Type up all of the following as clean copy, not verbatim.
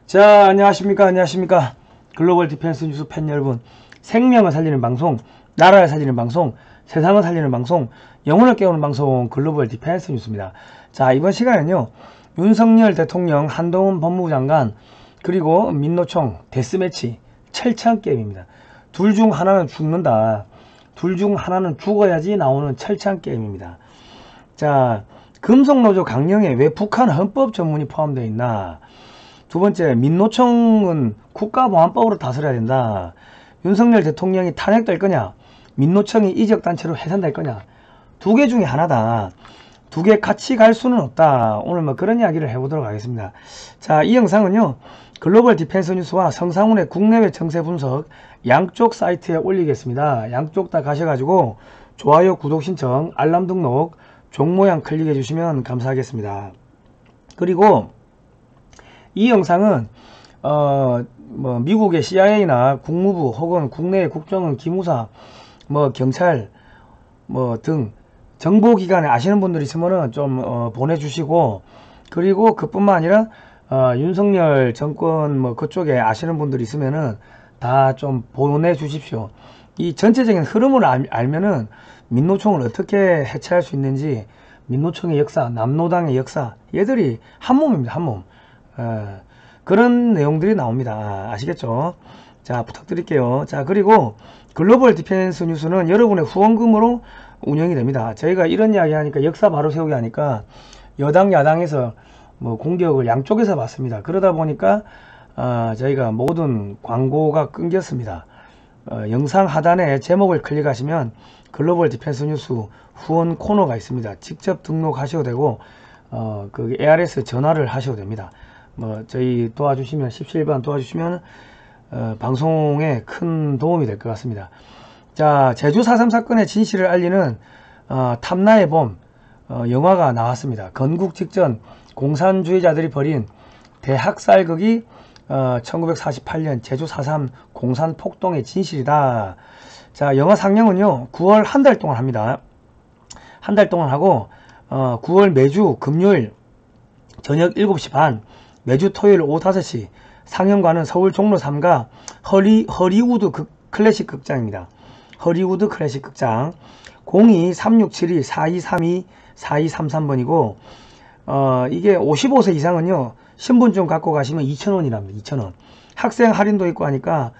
자, 안녕하십니까. 글로벌 디펜스 뉴스 팬 여러분. 생명을 살리는 방송, 나라를 살리는 방송, 세상을 살리는 방송, 영혼을 깨우는 방송, 글로벌 디펜스 뉴스입니다. 자, 이번 시간은요, 윤석열 대통령, 한동훈 법무부 장관, 그리고 민노총 데스매치 철창게임입니다. 둘 중 하나는 죽는다. 둘 중 하나는 죽어야지 나오는 철창게임입니다. 자, 금속노조 강령에 왜 북한 헌법 전문이 포함되어 있나? 두 번째, 민노총은 국가보안법으로 다스려야 된다. 윤석열 대통령이 탄핵될 거냐? 민노총이 이적단체로 해산될 거냐? 두 개 중에 하나다. 두 개 같이 갈 수는 없다. 오늘 뭐 그런 이야기를 해보도록 하겠습니다. 자, 이 영상은요, 글로벌 디펜스 뉴스와 성상훈의 국내외 정세 분석 양쪽 사이트에 올리겠습니다. 양쪽 다 가셔가지고 좋아요, 구독 신청, 알람 등록, 종 모양 클릭해 주시면 감사하겠습니다. 그리고 이 영상은 뭐 미국의 CIA나 국무부 혹은 국내의 국정원 기무사 뭐 경찰 뭐 등 정보기관에 아시는 분들이 있으면은 좀 보내주시고, 그리고 그뿐만 아니라 윤석열 정권 뭐 그쪽에 아시는 분들이 있으면은 다 좀 보내주십시오. 이 전체적인 흐름을 알면은 민노총을 어떻게 해체할 수 있는지, 민노총의 역사, 남노당의 역사, 얘들이 한몸입니다. 한몸. 그런 내용들이 나옵니다. 아시겠죠? 자, 부탁드릴게요. 자, 그리고 글로벌 디펜스 뉴스는 여러분의 후원금으로 운영이 됩니다. 저희가 이런 이야기 하니까, 역사 바로 세우기 하니까 여당 야당에서 뭐 공격을 양쪽에서 받습니다. 그러다 보니까 저희가 모든 광고가 끊겼습니다. 영상 하단에 제목을 클릭하시면 글로벌 디펜스 뉴스 후원 코너가 있습니다. 직접 등록하셔도 되고 그 ARS 전화를 하셔도 됩니다. 뭐 저희 도와주시면, 17번 도와주시면 방송에 큰 도움이 될 것 같습니다. 자, 제주 4.3 사건의 진실을 알리는 탐나의 봄 영화가 나왔습니다. 건국 직전 공산주의자들이 벌인 대학살극이 1948년 제주 4.3 공산폭동의 진실이다. 자, 영화 상영은요 9월 한 달 동안 합니다. 한 달 동안 하고 9월 매주 금요일 저녁 7시 반, 매주 토요일 오후 5시, 상영관은 서울 종로 3가 허리우드 클래식 극장입니다. 허리우드 클래식 극장 02-3672-4232-4233번이고 이게 55세 이상은요 신분증 갖고 가시면 2,000원이랍니다. 2,000원. 학생 할인도 있고 하니까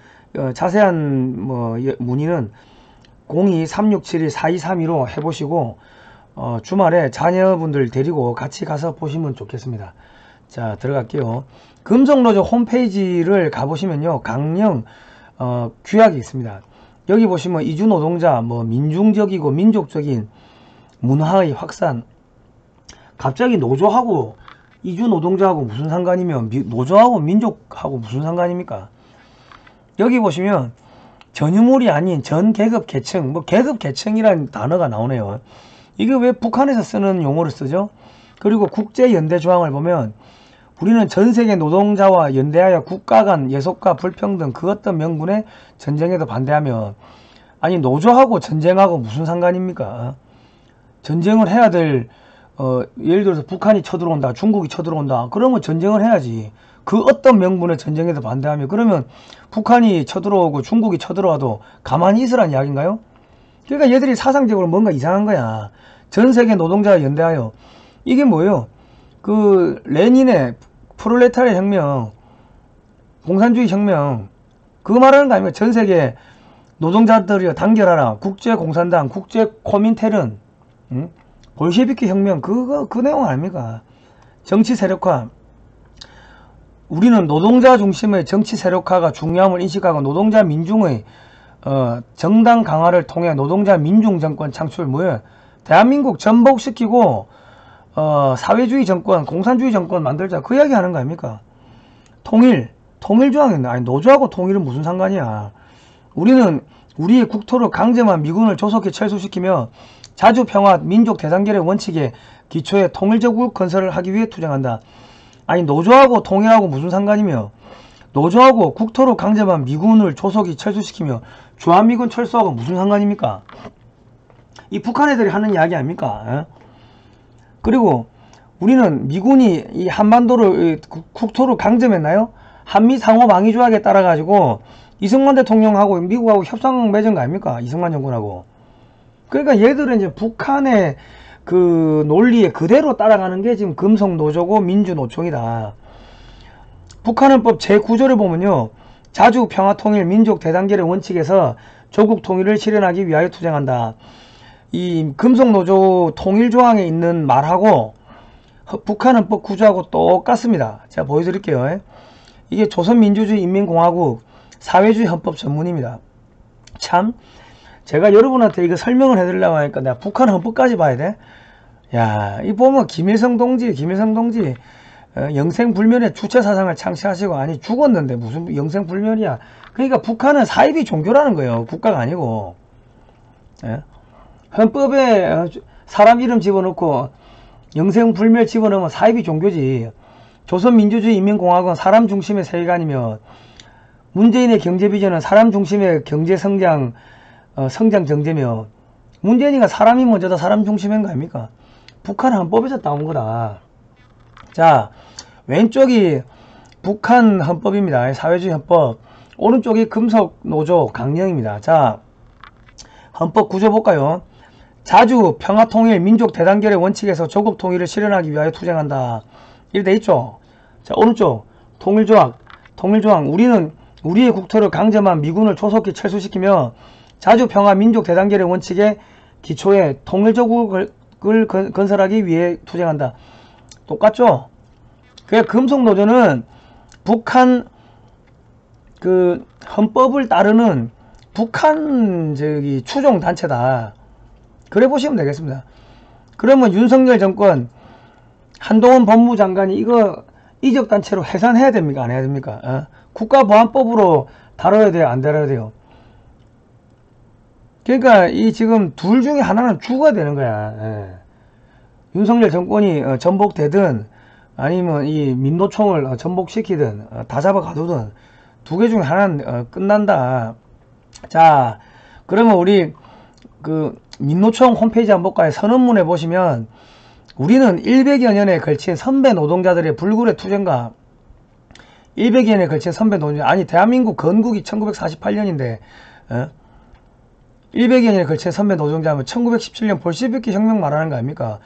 자세한 뭐 문의는 02-3672-4232로 해보시고 주말에 자녀분들 데리고 같이 가서 보시면 좋겠습니다. 자, 들어갈게요. 금속노조 홈페이지를 가보시면요 강령 규약이 있습니다. 여기 보시면 이주노동자 뭐 민중적이고 민족적인 문화의 확산, 갑자기 노조하고 이주노동자하고 무슨 상관이며 노조하고 민족하고 무슨 상관입니까? 여기 보시면 전유물이 아닌 전계급 계층, 뭐 계급 계층이라는 단어가 나오네요. 이게 왜 북한에서 쓰는 용어를 쓰죠? 그리고 국제연대 조항을 보면 우리는 전세계 노동자와 연대하여 국가 간 예속과 불평등 그 어떤 명분의 전쟁에도 반대하며, 아니 노조하고 전쟁하고 무슨 상관입니까? 전쟁을 해야 될 예를 들어서 북한이 쳐들어온다, 중국이 쳐들어온다, 그러면 전쟁을 해야지. 그 어떤 명분의 전쟁에도 반대하며, 그러면 북한이 쳐들어오고 중국이 쳐들어와도 가만히 있으라는 이야기인가요? 그러니까 얘들이 사상적으로 뭔가 이상한 거야. 전세계 노동자와 연대하여, 이게 뭐예요? 그 레닌의 프롤레타리아 혁명, 공산주의 혁명, 그거 말하는 거 아닙니까? 전세계 노동자들이여 단결하라, 국제공산당, 국제코민테른, 볼셰비키 혁명, 그 내용 아닙니까? 정치 세력화. 우리는 노동자 중심의 정치 세력화가 중요함을 인식하고 노동자 민중의 정당 강화를 통해 노동자 민중 정권 창출, 뭐예요? 대한민국 전복시키고 사회주의 정권, 공산주의 정권 만들자, 그 이야기 하는 거 아닙니까? 통일 조항인데, 아니 노조하고 통일은 무슨 상관이야. 우리는 우리의 국토를 강제만 미군을 조속히 철수시키며 자주평화 민족 대단결의 원칙에 기초에 통일제국 건설을 하기 위해 투쟁한다. 아니 노조하고 통일하고 무슨 상관이며, 노조하고 국토로 강제만 미군을 조속히 철수시키며 주한미군 철수하고 무슨 상관입니까? 이 북한 애들이 하는 이야기 아닙니까? 그리고 우리는 미군이 이 한반도를 국토로 강점했나요? 한미 상호 방위 조약에 따라 가지고 이승만 대통령하고 미국하고 협상 맺은 거 아닙니까? 이승만 정권하고. 그러니까 얘들은 이제 북한의 그 논리에 그대로 따라가는 게 지금 금속노조고 민주노총이다. 북한헌법 제9조를 보면요. 자주 평화통일 민족 대단결의 원칙에서 조국 통일을 실현하기 위하여 투쟁한다. 이 금속노조 통일조항에 있는 말하고 북한헌법 구조하고 똑같습니다. 제가 보여드릴게요. 이게 조선민주주의 인민공화국 사회주의 헌법 전문입니다. 참 제가 여러분한테 이거 설명을 해드리려고 하니까 내가 북한 헌법까지 봐야 돼? 야, 이 보면 김일성 동지 영생불멸의 주체사상을 창시하시고, 아니 죽었는데 무슨 영생불멸이야. 그러니까 북한은 사이비 종교라는 거예요. 국가가 아니고. 예? 헌법에 사람 이름 집어넣고 영생불멸 집어넣으면 사이비 종교지. 조선민주주의 인민공화국은 사람 중심의 세계관이며 문재인의 경제비전은 사람 중심의 경제성장 성장 경제며, 문재인이가 사람이 먼저다 사람 중심인 거 아닙니까? 북한 헌법에서 따온 거다. 자, 왼쪽이 북한 헌법입니다. 사회주의 헌법. 오른쪽이 금속노조 강령입니다. 자, 헌법 구조 볼까요? 자주 평화통일 민족 대단결의 원칙에서 조국 통일을 실현하기 위하여 투쟁한다. 이렇게 돼 있죠. 자, 오른쪽 통일조항. 우리는 우리의 국토를 강점한 미군을 조속히 철수시키며 자주 평화 민족 대단결의 원칙에 기초에 통일조국을 건설하기 위해 투쟁한다. 똑같죠? 그래, 금속노조는 북한 그 헌법을 따르는 북한 추종 단체다. 그래 보시면 되겠습니다. 그러면 윤석열 정권 한동훈 법무장관이 이거 이적단체로 해산해야 됩니까? 안 해야 됩니까? 국가보안법으로 다뤄야 돼요? 안 다뤄야 돼요? 그러니까 이 지금 둘 중에 하나는 죽어야 되는 거야. 예. 윤석열 정권이 전복되든 아니면 이 민노총을 전복시키든 다 잡아가두든 두 개 중에 하나는 끝난다. 자, 그러면 우리 그 민노총 홈페이지 한번 볼까요? 선언문에 보시면 우리는 100여 년에 걸친 선배 노동자들의 불굴의 투쟁과 100여 년에 걸친 선배 노동자, 아니 대한민국 건국이 1948년인데 100여 년에 걸친 선배 노동자면 1917년 볼셰비키 혁명 말하는 거 아닙니까?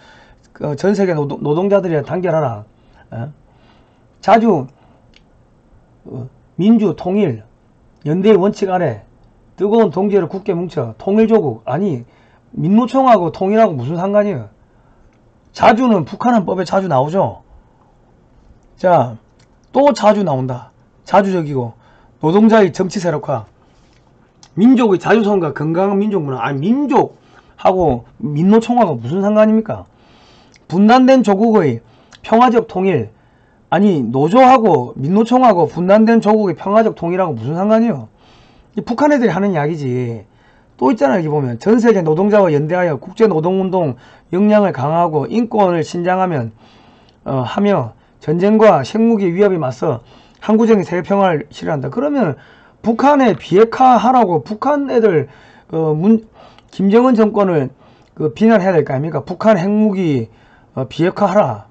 전 세계 노동자들이 단결하라. 자주 민주 통일 연대의 원칙 아래 뜨거운 동지를 굳게 뭉쳐 통일조국. 아니 민노총하고 통일하고 무슨 상관이에요? 자주는 북한헌법에 자주 나오죠. 자, 또 자주 나온다. 자주적이고 노동자의 정치 세력화, 민족의 자주성과 건강한 민족문화. 아니 민족하고 민노총하고 무슨 상관입니까? 분단된 조국의 평화적 통일. 아니 노조하고 민노총하고 분단된 조국의 평화적 통일하고 무슨 상관이요? 북한 애들이 하는 이야기지. 또 있잖아. 여기 보면 전세계 노동자와 연대하여 국제노동운동 역량을 강화하고 인권을 신장하면 하며 전쟁과 핵무기 위협에 맞서 항구적인 세계평화를 실현한다. 그러면 북한의 비핵화하라고 북한 애들 김정은 정권을 비난해야 될 거 아닙니까? 북한 핵무기 비핵화하라.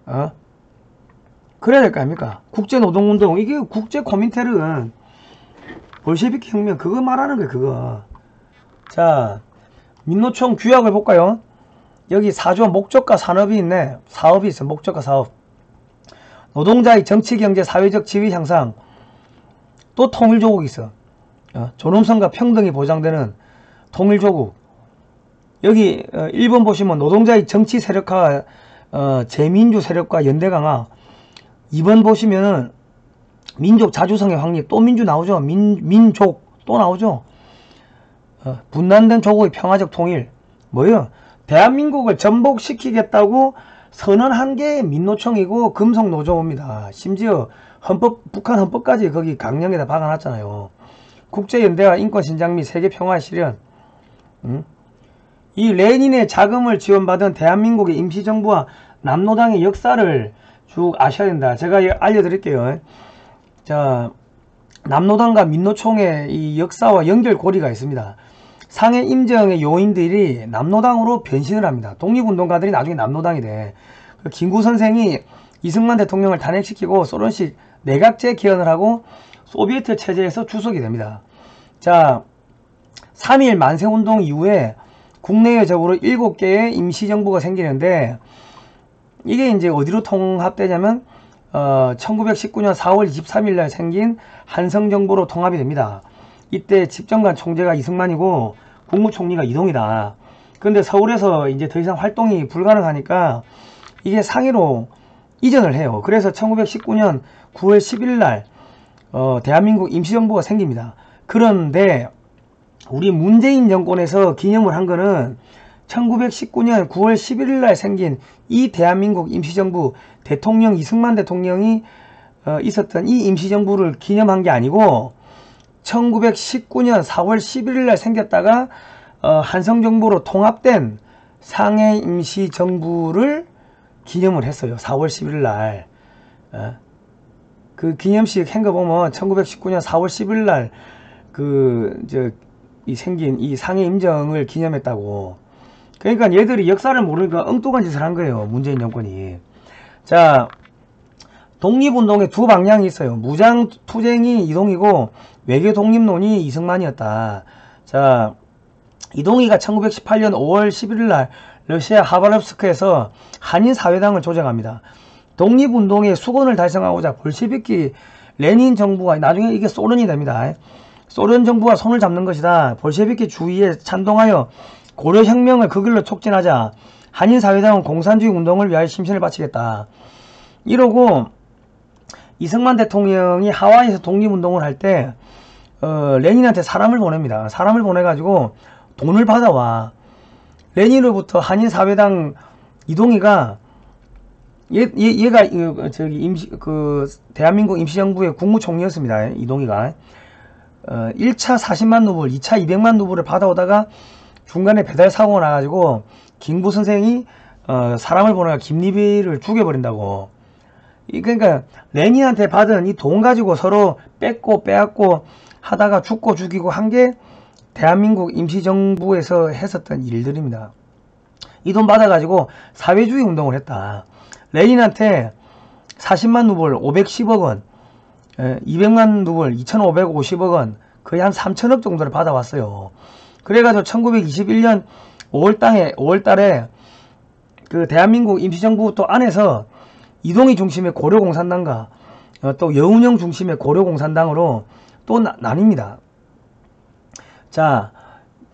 그래야 될 거 아닙니까? 국제노동운동. 이게 국제코민텔은 볼셰비키 혁명 그거 말하는 거예요. 그거. 자, 민노총 규약을 볼까요? 여기 4조 목적과 산업이 있네. 사업이 있어. 목적과 사업. 노동자의 정치, 경제, 사회적 지위 향상. 또 통일조국이 있어. 존엄성과 평등이 보장되는 통일조국. 여기 1번 보시면 노동자의 정치 세력화, 재민주 세력과 연대 강화. 2번 보시면은 민족 자주성의 확립. 또 민주 나오죠. 민족 또 나오죠. 분단된 조국의 평화적 통일. 뭐예요? 대한민국을 전복시키겠다고 선언한 게 민노총이고 금속노조입니다. 심지어 북한 헌법까지 거기 강령에다 박아놨잖아요. 국제연대와 인권신장 및 세계평화 실현. 이 레닌의 자금을 지원받은 대한민국의 임시정부와 남노당의 역사를 쭉 아셔야 된다. 제가 알려드릴게요. 자, 남노당과 민노총의 이 역사와 연결고리가 있습니다. 상해 임정의 요인들이 남노당으로 변신을 합니다. 독립운동가들이 나중에 남노당이 돼. 김구 선생이 이승만 대통령을 탄핵시키고 소련식 내각제 개헌을 하고 소비에트 체제에서 주석이 됩니다. 자, 3.1 만세운동 이후에 국내외적으로 7개의 임시정부가 생기는데 이게 이제 어디로 통합되냐면 1919년 4월 23일 날 생긴 한성정부로 통합이 됩니다. 이때 집정관 총재가 이승만이고 국무총리가 이동이다. 그런데 서울에서 이제 더 이상 활동이 불가능하니까 이게 상해로 이전을 해요. 그래서 1919년 9월 11일 날 대한민국 임시정부가 생깁니다. 그런데 우리 문재인 정권에서 기념을 한 거는 1919년 9월 11일 날 생긴 이 대한민국 임시정부 대통령 이승만 대통령이 있었던 이 임시정부를 기념한 게 아니고 1919년 4월 11일 날 생겼다가 한성정부로 통합된 상해 임시정부를 기념을 했어요. 4월 11일 날. 그 기념식 한 거 보면 1919년 4월 11일 날 생긴 이 상해 임정을 기념했다고. 그러니까 얘들이 역사를 모르니까 엉뚱한 짓을 한 거예요. 문재인 정권이. 자, 독립운동의 두 방향이 있어요. 무장투쟁이 이동이고 외교 독립론이 이승만이었다. 자, 이동희가 1918년 5월 11일 날 러시아 하바롭스크에서 한인사회당을 조직합니다. 독립운동의 수건을 달성하고자 볼셰비키 레닌 정부가 나중에 이게 소련이 됩니다. 소련 정부가 손을 잡는 것이다. 볼셰비키 주의에 찬동하여 고려혁명을 그 길로 촉진하자. 한인사회당은 공산주의 운동을 위하여 심신을 바치겠다. 이러고 이승만 대통령이 하와이에서 독립운동을 할 때 레닌한테 사람을 보냅니다. 사람을 보내가지고 돈을 받아와. 레닌으로부터 한인사회당 이동희가 얘가 대한민국 임시정부의 국무총리였습니다. 이동희가 1차 40만 루블, 2차 200만 루블을 받아오다가 중간에 배달사고가 나가지고 김구 선생이 사람을 보내가 김리비를 죽여버린다고. 그러니까 레닌한테 받은 이 돈 가지고 서로 뺏고 빼앗고 하다가 죽고 죽이고 한 게 대한민국 임시정부에서 했었던 일들입니다. 이 돈 받아가지고 사회주의 운동을 했다. 레닌한테 40만 루블 510억 원, 200만 루블 2550억 원, 거의 한 3천억 정도를 받아왔어요. 그래가지고 1921년 5월달에 그 대한민국 임시정부 또 안에서 이동희 중심의 고려공산당과 또 여운형 중심의 고려공산당으로 또 나뉩니다. 자,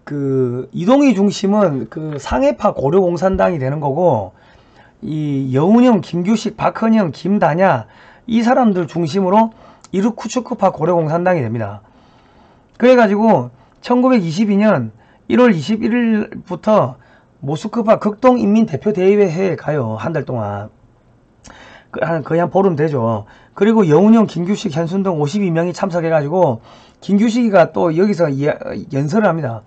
그 이동희 중심은 그 상해파 고려공산당이 되는 거고, 이 여운형, 김규식, 박헌영, 김다냐 이 사람들 중심으로 이르쿠츠크파 고려공산당이 됩니다. 그래가지고 1922년 1월 21일부터 모스크바 극동인민대표대회에 가요. 한 달 동안. 거의 한 보름 되죠. 그리고 여운형, 김규식, 현순동 52명이 참석해가지고 김규식이가 또 여기서 연설을 합니다.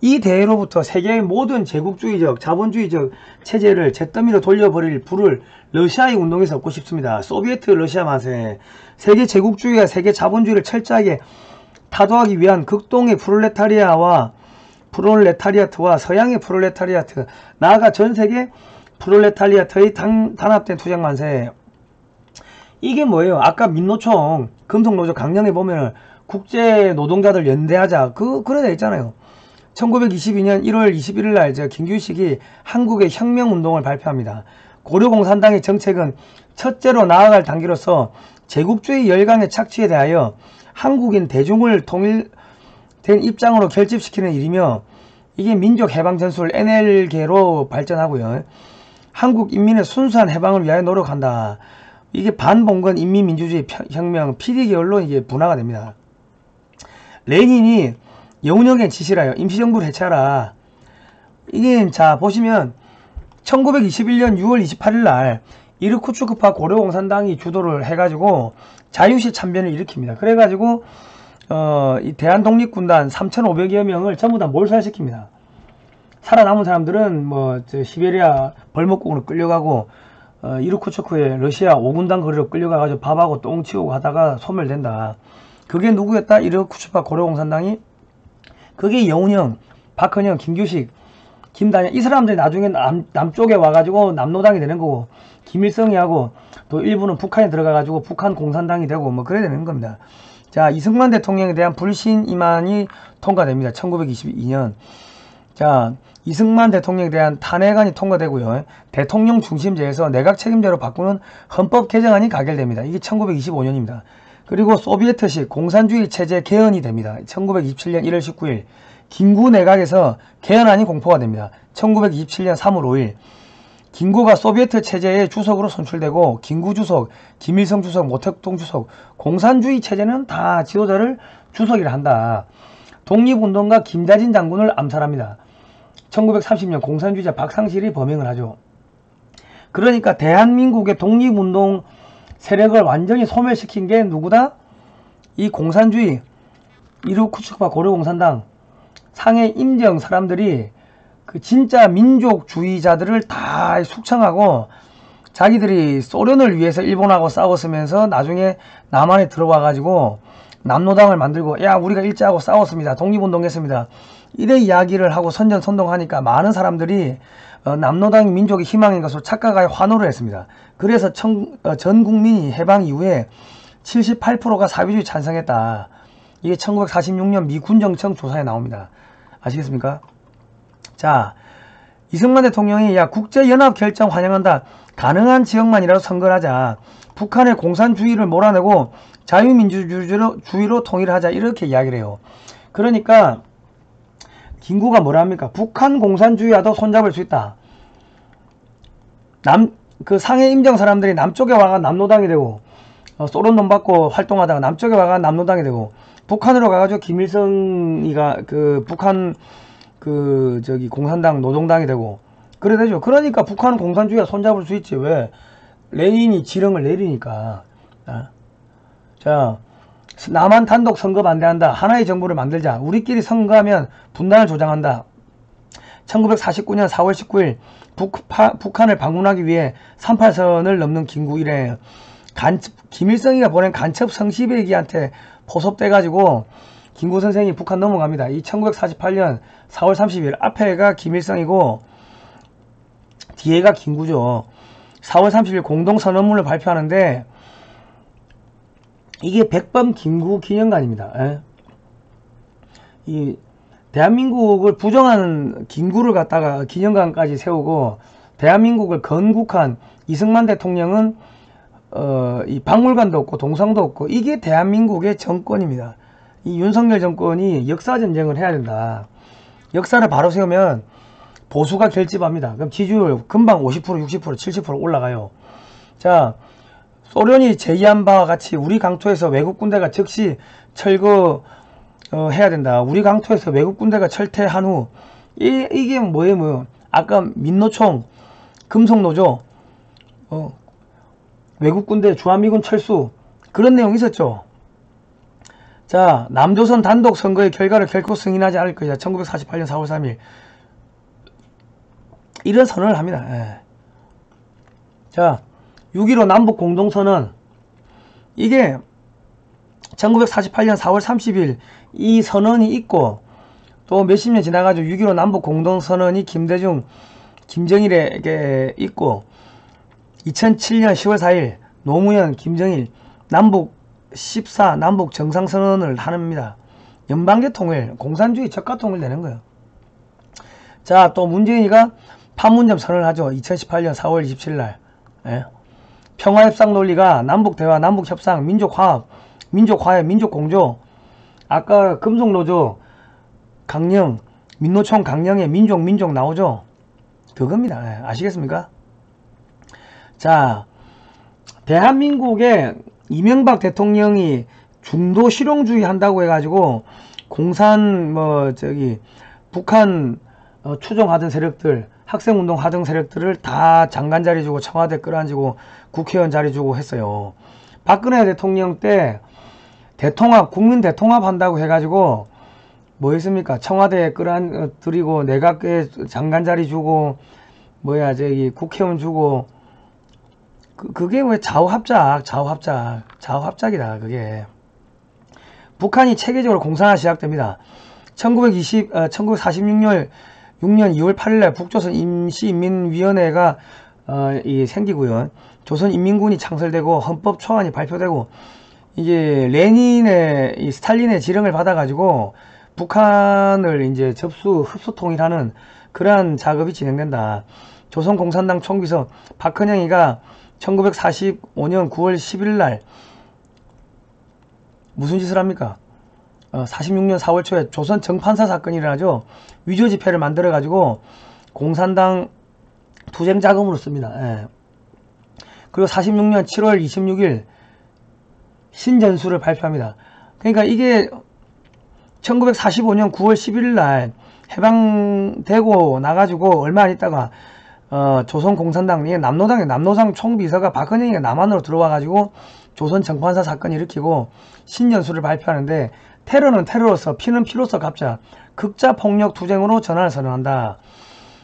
이 대회로부터 세계의 모든 제국주의적, 자본주의적 체제를 잿더미로 돌려버릴 불을 러시아의 운동에서 얻고 싶습니다. 소비에트 러시아 만세. 세계 제국주의와 세계 자본주의를 철저하게 타도하기 위한 극동의 프롤레타리아트와 서양의 프롤레타리아트, 나아가 전세계 프롤레타리아트의 단합된 투쟁 만세. 이게 뭐예요? 아까 민노총, 금속노조 강령에 보면은 국제 노동자들 연대하자 그래 돼 있잖아요. 1922년 1월 21일 날 김규식이 한국의 혁명운동을 발표합니다. 고려공산당의 정책은 첫째로 나아갈 단계로서 제국주의 열강의 착취에 대하여 한국인 대중을 통일된 입장으로 결집시키는 일이며, 이게 민족해방전술 NL계로 발전하고요. 한국 인민의 순수한 해방을 위하여 노력한다. 이게 반봉건 인민민주주의 혁명 PD계열로 이게 분화가 됩니다. 레닌이 여운형에 지시를 해요. 임시정부를 해체하라. 이게 자 보시면 1921년 6월 28일 날 이르쿠츠크파 고려공산당이 주도를 해가지고 자유시 참변을 일으킵니다. 그래가지고 이 대한독립군단 3,500여 명을 전부 다 몰살시킵니다. 살아남은 사람들은 시베리아 벌목국으로 끌려가고 이르쿠츠크의 러시아 5군단 거리로 끌려가가지고 밥하고 똥 치우고 하다가 소멸된다. 그게 누구였다? 이르쿠츠크파 고려공산당이. 그게 여운형, 박헌영, 김규식, 김다냐 이 사람들이 나중에 남쪽에 와가지고 남노당이 되는 거고, 김일성이하고 또 일부는 북한에 들어가가지고 북한 공산당이 되고 뭐 그래야 되는 겁니다. 자, 이승만 대통령에 대한 불신 임안이 통과됩니다. 1922년. 자, 이승만 대통령에 대한 탄핵안이 통과되고요. 대통령 중심제에서 내각 책임제로 바꾸는 헌법 개정안이 가결됩니다. 이게 1925년입니다. 그리고 소비에트식 공산주의 체제 개헌이 됩니다. 1927년 1월 19일 김구 내각에서 개헌안이 공포가 됩니다. 1927년 3월 5일 김구가 소비에트 체제의 주석으로 선출되고 김구 주석, 김일성 주석, 모택동 주석, 공산주의 체제는 다 지도자를 주석이라 한다. 독립운동가 김자진 장군을 암살합니다. 1930년 공산주의자 박상실이 범행을 하죠. 그러니까 대한민국의 독립운동 세력을 완전히 소멸시킨 게 누구다? 이 공산주의, 이루쿠츠크파 고려공산당, 상해 임정 사람들이 그 진짜 민족주의자들을 다 숙청하고 자기들이 소련을 위해서 일본하고 싸웠으면서 나중에 남한에 들어와 가지고 남노당을 만들고 야 우리가 일제하고 싸웠습니다. 독립운동했습니다. 이래 이야기를 하고 선전선동하니까 많은 사람들이 남노당이 민족의 희망인 것으로 착각하여 환호를 했습니다. 그래서 전 국민이 해방 이후에 78%가 사회주의 찬성했다. 이게 1946년 미 군정청 조사에 나옵니다. 아시겠습니까? 자, 이승만 대통령이 야 국제연합 결정 환영한다. 가능한 지역만이라도 선거를 하자. 북한의 공산주의를 몰아내고 자유민주주의로 통일을 하자. 이렇게 이야기를 해요. 그러니까 김구가 뭐라 합니까? 북한 공산주의와도 손잡을 수 있다. 그 상해 임정 사람들이 남쪽에 와가 남노당이 되고 소련 돈 받고 활동하다가 남쪽에 와가 남노당이 되고 북한으로 가가지고 김일성이가 그 북한 저기 공산당 노동당이 되고 그래 되죠. 그러니까 북한은 공산주의와 손잡을 수 있지. 왜? 레닌이 지령을 내리니까. 자, 남한 단독 선거 반대한다. 하나의 정부를 만들자. 우리끼리 선거하면 분단을 조장한다. 1949년 4월 19일 북한을 방문하기 위해 38선을 넘는 김구 이래 김일성이가 보낸 간첩 성시배기한테 포섭돼가지고 김구 선생이 북한 넘어갑니다. 이 1948년 4월 30일 앞에가 김일성이고 뒤에가 김구죠. 4월 30일 공동선언문을 발표하는데 이게 백범 김구 기념관입니다. 이 대한민국을 부정하는 김구를 갖다가 기념관까지 세우고 대한민국을 건국한 이승만 대통령은 이 박물관도 없고 동상도 없고 이게 대한민국의 정권입니다. 이 윤석열 정권이 역사전쟁을 해야 된다. 역사를 바로 세우면 보수가 결집합니다. 그럼 지지율 금방 50%, 60%, 70% 올라가요. 자, 소련이 제의한 바와 같이 우리 강토에서 외국 군대가 즉시 철거 해야 된다. 우리 강토에서 외국 군대가 철퇴한 후 이게 뭐예요? 아까 민노총, 금속노조, 외국 군대 주한미군 철수 그런 내용 있었죠. 자, 남조선 단독 선거의 결과를 결코 승인하지 않을 것이다. 1948년 4월 3일 이런 선언을 합니다. 자, 6.15 남북 공동선언 이게 1948년 4월 30일 이 선언이 있고 또 몇십 년 지나가지고 6.15 남북 공동선언이 김대중, 김정일에게 있고 2007년 10월 4일 노무현, 김정일 남북 14 남북 정상선언을 합니다. 연방제 통일, 공산주의 적가 통일 되는 거예요. 자, 또 문재인이가 판문점 선언을 하죠. 2018년 4월 27일 날. 평화협상 논리가 남북대화, 남북협상, 민족화합, 민족화해, 민족공조. 아까 금속노조, 강령, 민노총 강령에 민족 나오죠. 그겁니다. 아시겠습니까? 자, 대한민국의 이명박 대통령이 중도 실용주의 한다고 해가지고 북한 추종하던 세력들, 학생운동 하던 세력들을 다 장관 자리 주고 청와대 끌어안지고 국회의원 자리 주고 했어요. 박근혜 대통령 때 대통합, 국민 대통합 한다고 해가지고 뭐 했습니까? 청와대에 끌어안드리고 내각에 장관 자리 주고 국회의원 주고 그게 왜 좌우합작이다. 그게 북한이 체계적으로 공산화 시작됩니다. 1946년 2월 8일날 북조선 임시인민위원회가 이 생기고요. 조선인민군이 창설되고 헌법 초안이 발표되고 이제 레닌의 이 스탈린의 지령을 받아가지고 북한을 이제 접수 흡수 통일하는 그러한 작업이 진행된다. 조선공산당 총비서 박헌영이가 1945년 9월 11일 날 무슨 짓을 합니까? 46년 4월 초에 조선 정판사 사건이 일어나죠. 위조 지폐를 만들어 가지고 공산당 투쟁 자금으로 씁니다. 예. 그리고 46년 7월 26일 신전술을 발표합니다. 그러니까 이게 1945년 9월 11일 날 해방되고 나가지고 얼마 안 있다가 조선공산당이 남노당 총비서가 박헌영이가 남한으로 들어와가지고 조선 정판사 사건을 일으키고 신전술을 발표하는데 테러는 테러로서 피는 피로서 갚자 극자 폭력 투쟁으로 전환을 선언한다.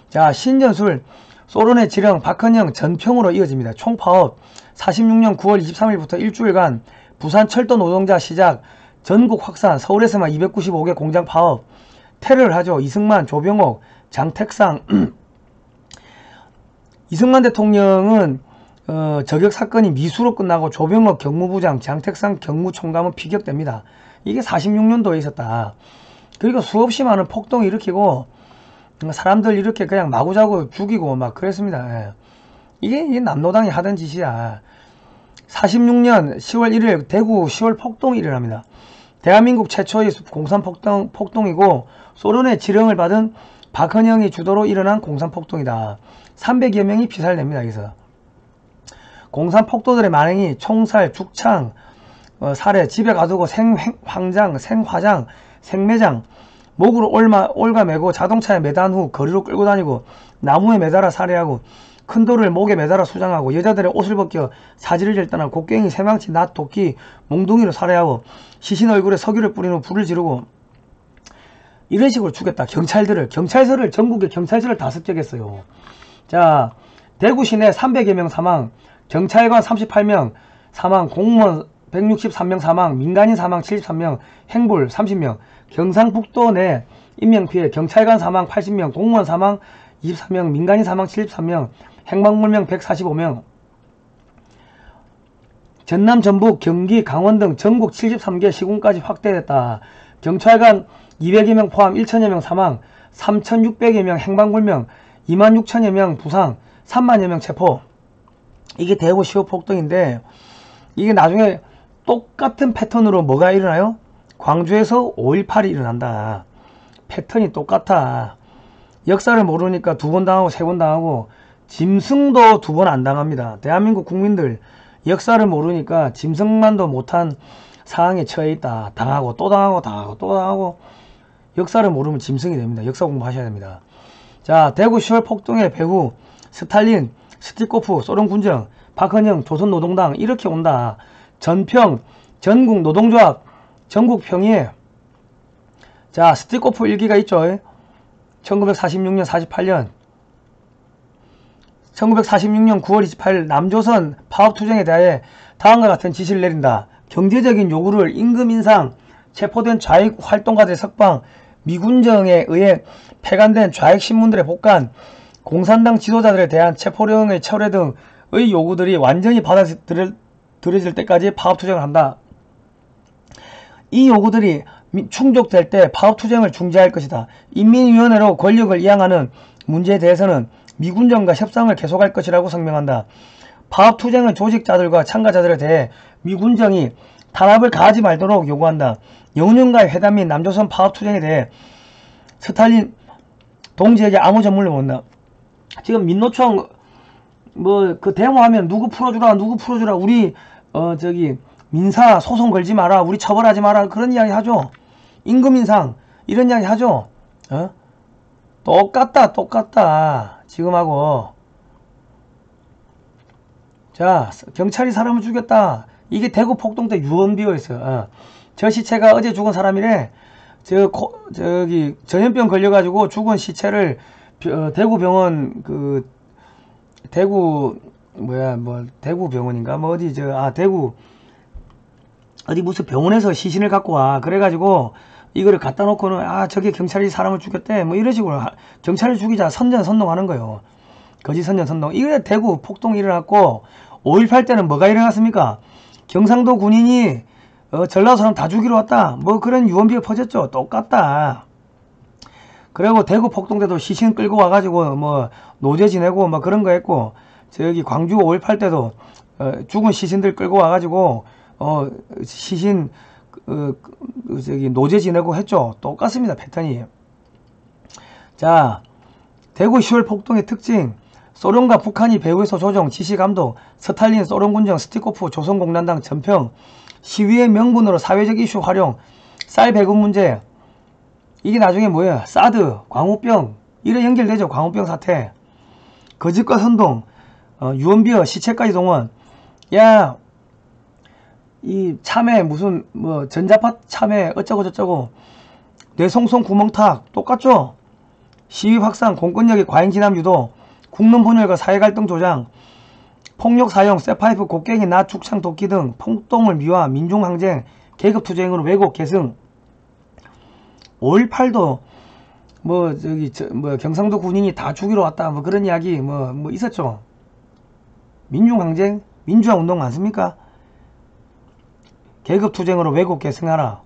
자, 신전술 소련의 지령 박헌영 전평으로 이어집니다. 총파업 46년 9월 23일부터 일주일간 부산 철도 노동자 시작 전국 확산 서울에서만 295개 공장 파업 테러를 하죠. 이승만 조병옥 장택상 이승만 대통령은 저격 사건이 미수로 끝나고 조병옥 경무부장 장택상 경무총감은 피격됩니다. 이게 46년도에 있었다. 그리고 수없이 많은 폭동을 일으키고 사람들 이렇게 그냥 마구자구 죽이고 막 그랬습니다. 예. 이게 남노당이 하던 짓이야. 46년 10월 1일 대구 10월 폭동이 일어납니다. 대한민국 최초의 공산폭동이고 소련의 지령을 받은 박헌영이 주도로 일어난 공산폭동이다. 300여 명이 피살됩니다. 여기서 공산폭도들의 만행이 총살, 죽창, 살해, 집에 가두고 생황장, 생화장, 생매장, 목으로 올가 매고 자동차에 매단 후 거리로 끌고 다니고 나무에 매달아 살해하고 큰 돌을 목에 매달아 수장하고 여자들의 옷을 벗겨 사지를 절단하고 곡괭이, 새망치, 낫, 도끼, 몽둥이로 살해하고 시신 얼굴에 석유를 뿌린 후 불을 지르고 이런 식으로 죽였다. 경찰서를 전국의 경찰서를 다 습격했어요. 자, 대구 시내 300여 명 사망, 경찰관 38명 사망, 공무원 163명 사망, 민간인 사망 73명, 행불 30명, 경상북도 내 인명피해, 경찰관 사망 80명, 공무원 사망 23명, 민간인 사망 73명, 행방불명 145명, 전남, 전북, 경기, 강원 등 전국 73개 시군까지 확대됐다. 경찰관 200여 명 포함 1천여 명 사망, 3,600여 명 행방불명, 26,000여 명 부상, 3만여 명 체포. 이게 대구 10호 폭동인데 이게 나중에 똑같은 패턴으로 뭐가 일어나요? 광주에서 5.18이 일어난다. 패턴이 똑같아. 역사를 모르니까 2번 당하고 3번 당하고 짐승도 2번 안 당합니다. 대한민국 국민들 역사를 모르니까 짐승만도 못한 상황에 처해 있다. 당하고 또 당하고 당하고 또 당하고 역사를 모르면 짐승이 됩니다. 역사 공부하셔야 됩니다. 자, 대구 10월 폭동의 배후 스탈린, 스티코프, 소련군정, 박헌영, 조선노동당 이렇게 온다. 전평, 전국 노동조합, 전국평의회. 자, 스티코프 일기가 있죠. 1946년 48년 1946년 9월 28일 남조선 파업투쟁에 대해 다음과 같은 지시를 내린다. 경제적인 요구를 임금 인상, 체포된 좌익 활동가들의 석방, 미군정에 의해 폐간된 좌익 신문들의 복간, 공산당 지도자들에 대한 체포령의 철회 등의 요구들이 완전히 받아들여질 때까지 파업투쟁을 한다. 이 요구들이 충족될 때 파업투쟁을 중지할 것이다. 인민위원회로 권력을 이양하는 문제에 대해서는 미군정과 협상을 계속할 것이라고 성명한다. 파업투쟁의 조직자들과 참가자들에 대해 미군정이 탄압을 가하지 말도록 요구한다. 영훈영과의 회담 및 남조선 파업투쟁에 대해 스탈린 동지에게 아무 전문을 못한다. 지금 민노총 뭐 그 데모하면 누구 풀어주라 우리 민사 소송 걸지 마라 우리 처벌하지 마라 그런 이야기 하죠. 임금 인상 이런 이야기 하죠. 똑같다 지금하고. 자, 경찰이 사람을 죽였다. 이게 대구 폭동 때 유언비어였어요. 저 시체가 어제 죽은 사람이래. 전염병 걸려가지고 죽은 시체를 대구 병원 대구 병원인가 대구 어디 무슨 병원에서 시신을 갖고 와. 그래가지고 이거를 갖다 놓고는 저게 경찰이 사람을 죽였대 뭐 이런 식으로 경찰을 죽이자 선전선동하는 거예요. 거짓선전 선동. 이게 대구 폭동이 일어났고 5.18 때는 뭐가 일어났습니까? 경상도 군인이 전라도 사람 다 죽이러 왔다. 뭐 그런 유언비어 퍼졌죠. 똑같다. 그리고 대구 폭동 때도 시신 끌고 와가지고 뭐 노제 지내고 뭐 그런 거 했고, 저기 광주 5.18 때도 죽은 시신들 끌고 와가지고 시신 저기 노제 지내고 했죠. 똑같습니다. 패턴이. 자, 대구 10월 폭동의 특징. 소련과 북한이 배후에서 조정, 지시 감독, 스탈린, 소련군정, 스티코프, 조선공산당, 전평, 시위의 명분으로 사회적 이슈 활용, 쌀 배급 문제. 이게 나중에 뭐예요? 사드, 광우병, 이래 연결되죠. 광우병 사태. 거짓과 선동, 유언비어, 시체까지 동원. 야, 이 참외 무슨 뭐 전자파 참외 어쩌고 저쩌고, 뇌송송 구멍탁 똑같죠. 시위 확산, 공권력의 과잉 진압 유도, 국론 분열과 사회갈등 조장, 폭력 사용, 쇠파이프, 곡괭이, 나, 축창, 도끼 등 폭동을 미화, 민중항쟁, 계급투쟁으로 왜곡, 계승. 5.18도 뭐 저기 뭐 경상도 군인이 다 죽이러 왔다 뭐 그런 이야기 뭐 있었죠. 민중항쟁, 민주화운동 많습니까? 계급투쟁으로 왜곡, 계승하라.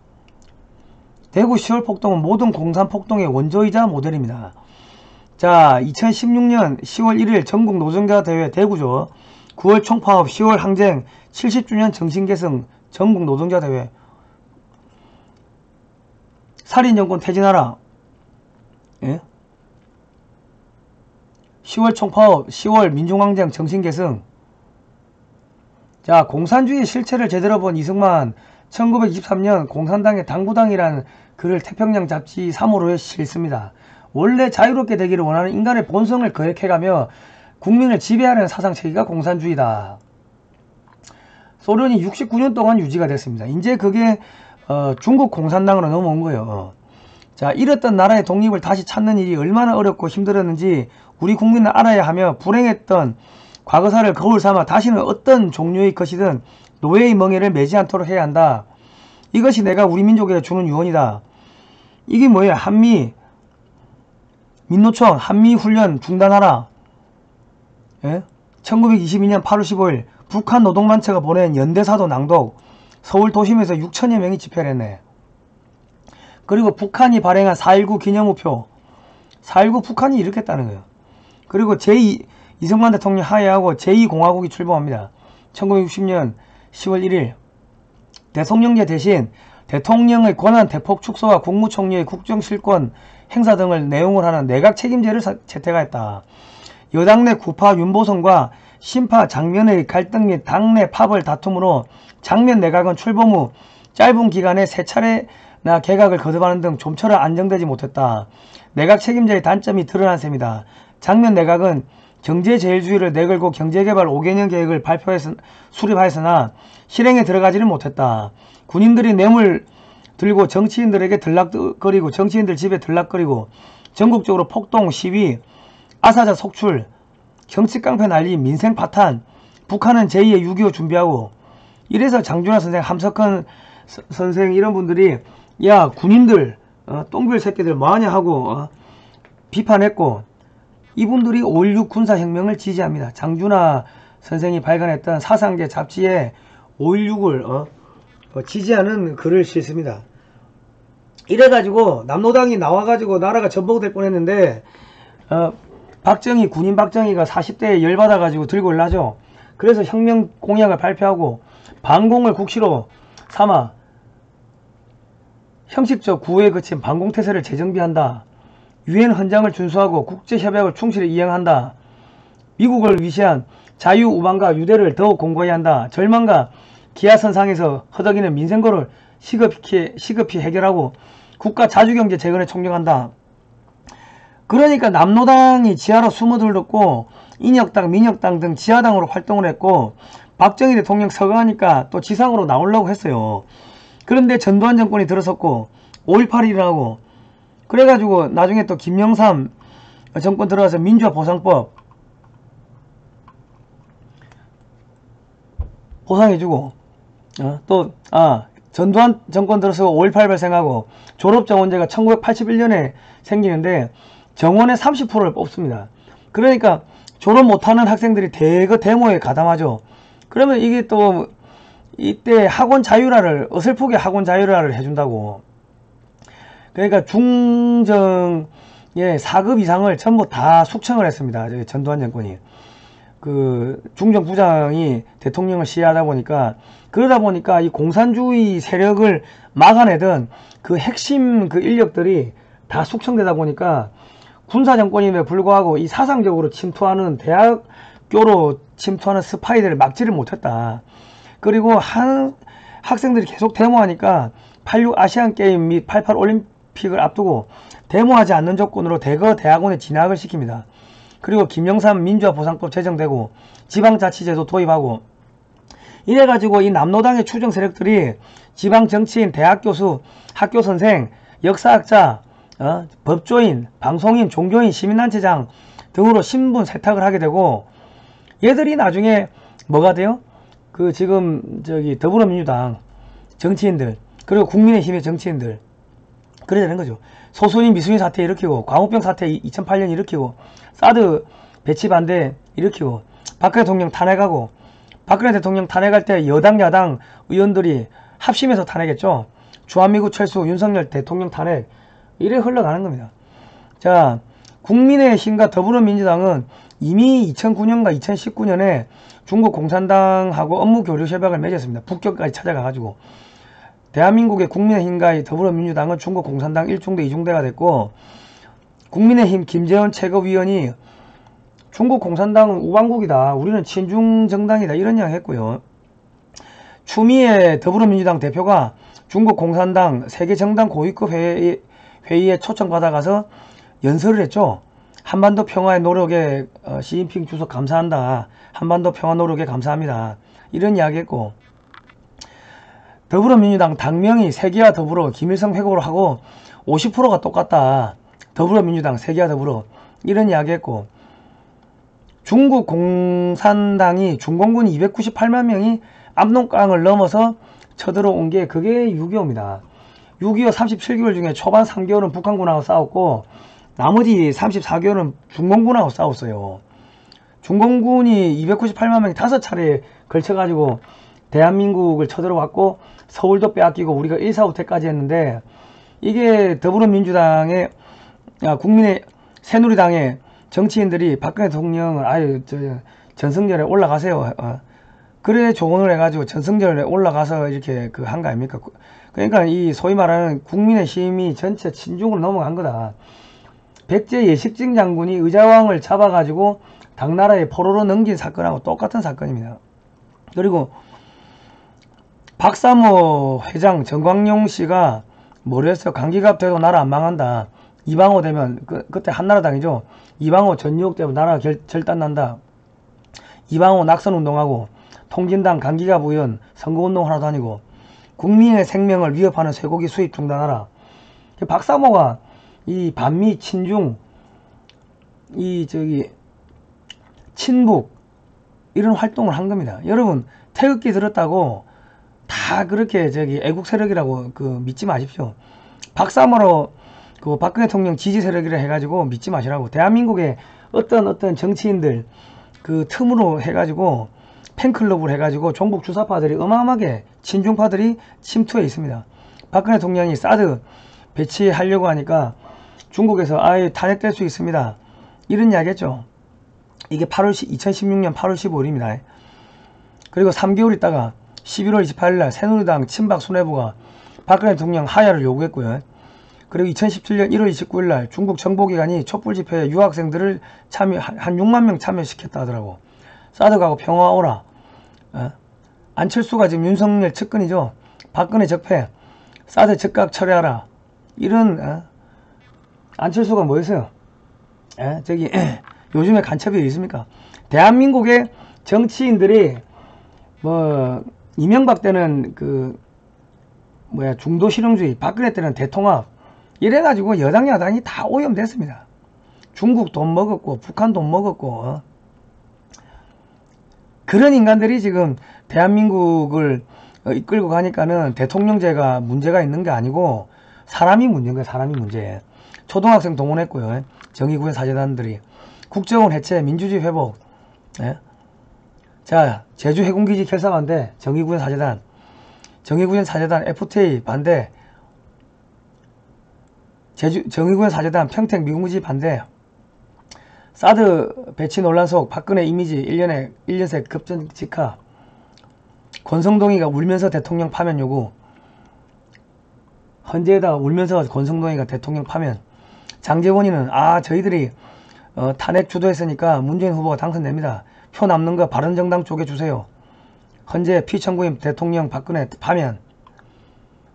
대구 10월 폭동은 모든 공산폭동의 원조이자 모델입니다. 자, 2016년 10월 1일 전국 노동자 대회 대구죠. 9월 총파업, 10월 항쟁, 70주년 정신계승 전국 노동자 대회. 살인정권 퇴진하라. 예? 10월 총파업, 10월 민중항쟁 정신계승. 자, 공산주의 실체를 제대로 본 이승만 1923년 공산당의 당부당이라는 글을 태평양 잡지 3호로에 실습니다. 원래 자유롭게 되기를 원하는 인간의 본성을 거역해가며 국민을 지배하려는 사상체계가 공산주의다. 소련이 69년 동안 유지가 됐습니다. 이제 그게 중국 공산당으로 넘어온 거예요. 자, 잃었던 나라의 독립을 다시 찾는 일이 얼마나 어렵고 힘들었는지 우리 국민은 알아야 하며, 불행했던 과거사를 거울 삼아 다시는 어떤 종류의 것이든 노예의 멍에를 매지 않도록 해야 한다. 이것이 내가 우리 민족에게 주는 유언이다. 이게 뭐예요? 민노총 한미훈련 중단하라. 예? 1922년 8월 15일 북한 노동단체가 보낸 연대사도 낭독. 서울 도심에서 6천여 명이 집회를 했네. 그리고 북한이 발행한 4.19 기념우표. 4.19 북한이 일으켰다는 거예요. 그리고 이승만 대통령 하야하고 제2공화국이 출범합니다. 1960년 10월 1일 대통령제 대신 대통령의 권한 대폭 축소와 국무총리의 국정실권 행사 등을 내용을 하는 내각 책임제를 채택하였다. 여당 내 구파 윤보성과 신파 장면의 갈등 및 당내 파벌 다툼으로 장면 내각은 출범 후 짧은 기간에 3차례나 개각을 거듭하는 등 좀처럼 안정되지 못했다. 내각 책임제의 단점이 드러난 셈이다. 장면 내각은 경제제일주의를 내걸고 경제개발 5개년 계획을 수립하였으나 실행에 들어가지는 못했다. 군인들이 뇌물 들고 정치인들에게 들락거리고, 정치인들 집에 들락거리고, 전국적으로 폭동, 시위, 아사자 속출, 정치깡패 난리, 민생 파탄, 북한은 제2의 6.25 준비하고. 이래서 장준하 선생, 함석헌 선생 이런 분들이 야 군인들 똥별 새끼들 뭐하냐 하고 비판했고, 이분들이 5.16 군사혁명을 지지합니다. 장준하 선생이 발간했던 사상계 잡지에 5.16을 지지하는 글을 실습니다. 이래가지고 남노당이 나와가지고 나라가 전복될 뻔했는데 박정희, 군인 박정희가 40대에 열받아가지고 들고 올라죠. 그래서 혁명 공약을 발표하고 반공을 국시로 삼아 형식적 구호에 그친 반공태세를 재정비한다. 유엔 헌장을 준수하고 국제협약을 충실히 이행한다. 미국을 위시한 자유우방과 유대를 더욱 공고히 한다. 절망과 기하선상에서 허덕이는 민생고를 시급히 해결하고 국가 자주경제 재건에 총력한다. 그러니까 남노당이 지하로 숨어들었고 인혁당, 민혁당 등 지하당으로 활동을 했고, 박정희 대통령 서거하니까 또 지상으로 나오려고 했어요. 그런데 전두환 정권이 들어섰고 5.18이 일어나고, 그래가지고 나중에 또 김영삼 정권 들어가서 민주화 보상법 보상해주고, 또 전두환 정권 들어서 5.18 발생하고 졸업정원제가 1981년에 생기는데 정원의 30%를 뽑습니다. 그러니까 졸업 못하는 학생들이 대거 데모에 가담하죠. 그러면 이게 또 이때 학원 자율화를 어설프게 학원 자율화를 해준다고. 그러니까 중정의 4급 이상을 전부 다 숙청을 했습니다. 전두환 정권이. 그 중정 부장이 대통령을 시해하다 보니까, 그러다 보니까 이 공산주의 세력을 막아내던 그 핵심 그 인력들이 다 숙청되다 보니까 군사 정권임에 불구하고 이 사상적으로 침투하는 대학교로 침투하는 스파이들을 막지를 못했다. 그리고 학생들이 계속 데모하니까 86 아시안게임 및 88 올림픽을 앞두고 데모하지 않는 조건으로 대거 대학원에 진학을 시킵니다. 그리고 김영삼 민주화보상법 제정되고 지방자치제도 도입하고, 이래가지고 이 남노당의 추정 세력들이 지방 정치인, 대학교수, 학교선생, 역사학자, 법조인, 방송인, 종교인, 시민단체장 등으로 신분 세탁을 하게 되고, 얘들이 나중에 뭐가 돼요? 그 지금 저기 더불어민주당 정치인들, 그리고 국민의힘의 정치인들, 그래야 되는 거죠. 소순위 미순위 사태 일으키고, 광우병 사태 2008년 일으키고, 사드 배치 반대 일으키고, 박근혜 대통령 탄핵하고, 박근혜 대통령 탄핵할 때 여당 야당 의원들이 합심해서 탄핵했죠. 주한미군 철수, 윤석열 대통령 탄핵, 이래 흘러가는 겁니다. 자, 국민의힘과 더불어민주당은 이미 2009년과 2019년에 중국 공산당하고 업무 교류 협약을 맺었습니다. 북경까지 찾아가가지고. 대한민국의 국민의힘과 더불어민주당은 중국 공산당 1중대 2중대가 됐고, 국민의힘 김재원 최고위원이 중국 공산당은 우방국이다, 우리는 친중 정당이다, 이런 이야기 했고요. 추미애 더불어민주당 대표가 중국 공산당 세계정당 고위급 회의에 초청받아가서 연설을 했죠. 한반도 평화의 노력에 시진핑 주석 감사한다, 한반도 평화 노력에 감사합니다, 이런 이야기 했고, 더불어민주당 당명이 세계와 더불어 김일성 회고를 하고 50%가 똑같다, 더불어민주당 세계와 더불어, 이런 이야기 했고, 중국 공산당이 중공군이 298만 명이 압록강을 넘어서 쳐들어온 게 그게 6.25입니다. 6.25 37개월 중에 초반 3개월은 북한군하고 싸웠고, 나머지 34개월은 중공군하고 싸웠어요. 중공군이 298만 명이 5차례에 걸쳐가지고 대한민국을 쳐들어왔고, 서울도 빼앗기고 우리가 1.4우태까지 했는데, 이게 더불어민주당의 국민의 새누리당의 정치인들이 박근혜 대통령을 아유 전승절에 올라가세요, 그래 조언을 해가지고 전승절에 올라가서 이렇게 그 한 거 아닙니까? 그러니까 이 소위 말하는 국민의힘이 전체 친중으로 넘어간 거다. 백제 예식진 장군이 의자왕을 잡아가지고 당나라에 포로로 넘긴 사건하고 똑같은 사건입니다. 그리고 박사모 회장 정광용 씨가 뭐를 했어요? 강기갑 돼도 나라 안 망한다, 이방호 되면, 그때 한나라당이죠. 이방호 전유혹 되면 나라가 절단난다, 이방호 낙선운동하고 통진당 강기갑 의원 선거운동 하나도 아니고 국민의 생명을 위협하는 쇠고기 수입 중단하라. 박사모가 이 반미 친중, 이 친북 이런 활동을 한 겁니다. 여러분, 태극기 들었다고 다 그렇게 애국 세력이라고 믿지 마십시오. 박사모로 그 박근혜 대통령 지지 세력이라 해가지고 믿지 마시라고. 대한민국의 어떤 정치인들 그 틈으로 해가지고 팬클럽을 해가지고 종북 주사파들이 어마어마하게 친중파들이 침투해 있습니다. 박근혜 대통령이 사드 배치하려고 하니까 중국에서 아예 탄핵될 수 있습니다, 이런 이야기 했죠. 이게 2016년 8월 15일입니다. 그리고 3개월 있다가 11월 28일날 새누리당 친박 수뇌부가 박근혜 대통령 하야를 요구했고요. 그리고 2017년 1월 29일날 중국 정보기관이 촛불 집회에 유학생들을 한 6만 명 참여시켰다 하더라고. 사드가고 평화 오라. 안철수가 지금 윤석열 측근이죠. 박근혜 적폐, 사드 즉각 철회하라, 이런 안철수가 뭐였어요? 요즘에 간첩이 있습니까? 대한민국의 정치인들이 뭐 이명박 때는 중도 실용주의, 박근혜 때는 대통합, 이래가지고 여당 야당이 다 오염됐습니다. 중국 돈 먹었고 북한 돈 먹었고, 그런 인간들이 지금 대한민국을 이끌고 가니까는 대통령제가 문제가 있는 게 아니고 사람이 문제인 거예요. 사람이 문제. 초등학생 동원했고요. 정의구현 사재단들이. 국정원 해체, 민주주의 회복. 예? 자, 제주 해군기지 결사 반대, 정의구현 사재단. 정의구현 사재단 FTA 반대. 정의구현 사재단 평택 미군기지 반대. 사드 배치 논란 속 박근혜 이미지 1년새 급전 직하. 권성동이가 울면서 대통령 파면 요구. 헌재에다가 울면서 권성동이가 대통령 파면. 장제원이는 저희들이 탄핵 주도했으니까 문재인 후보가 당선됩니다. 표 남는 거 바른정당 쪽에 주세요. 헌재 피청구임 대통령 박근혜 파면.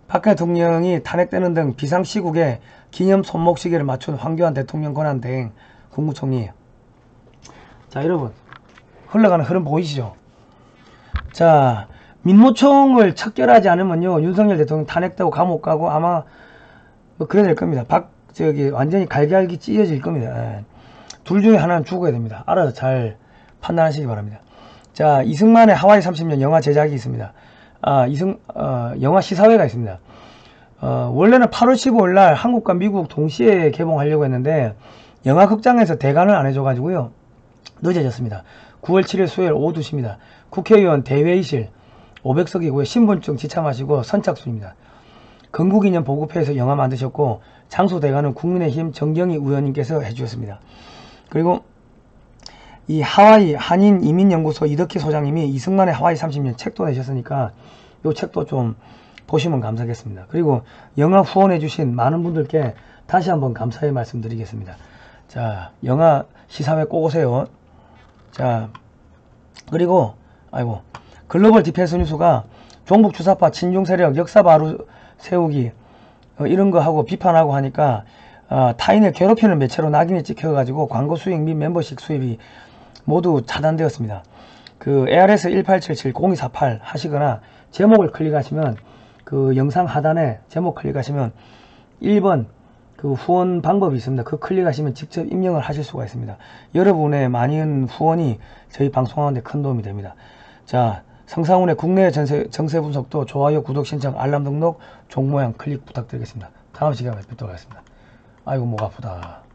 박근혜 대통령이 탄핵되는 등 비상시국에 기념 손목시계를 맞춘 황교안 대통령 권한 대행 국무총리. 자, 여러분 흘러가는 흐름 보이시죠? 자, 민노총을 척결하지 않으면요 윤석열 대통령 탄핵되고 감옥 가고 아마 뭐 그래야 될 겁니다. 완전히 갈갈기 찢어질 겁니다. 예. 둘 중에 하나는 죽어야 됩니다. 알아서 잘 판단하시기 바랍니다. 자, 이승만의 하와이 30년 영화 제작이 있습니다. 영화 시사회가 있습니다. 원래는 8월 15일 날 한국과 미국 동시에 개봉하려고 했는데 영화극장에서 대관을 안 해줘가지고요 늦어졌습니다. 9월 7일 수요일 오후 2시입니다. 국회의원 대회의실 500석이고요. 신분증 지참하시고 선착순입니다. 건국이년 보급회에서 영화 만드셨고 장소 대관은 국민의힘 정경희 의원님께서 해주셨습니다. 그리고 이 하와이 한인 이민연구소 이덕희 소장님이 이승만의 하와이 30년 책도 내셨으니까 이 책도 좀 보시면 감사하겠습니다. 그리고 영화 후원해주신 많은 분들께 다시 한번 감사의 말씀드리겠습니다. 자, 영화 시사회 꼭 오세요. 자, 그리고 글로벌 디펜스 뉴스가 종북 주사파 친중 세력 역사 바로 세우기 이런 거 하고 비판하고 하니까 타인을 괴롭히는 매체로 낙인이 찍혀가지고 광고 수익 및 멤버십 수입이 모두 차단되었습니다. 그 ARS 1877-0248 하시거나 제목을 클릭하시면 그 영상 하단에 제목 클릭하시면 1번 그 후원 방법이 있습니다. 그 클릭하시면 직접 입력을 하실 수가 있습니다. 여러분의 많은 후원이 저희 방송하는데 큰 도움이 됩니다. 자, 성상훈의 국내 정세 분석도 좋아요, 구독 신청, 알람 등록, 종 모양 클릭 부탁드리겠습니다. 다음 시간에 뵙도록 하겠습니다. 아이고 목 아프다.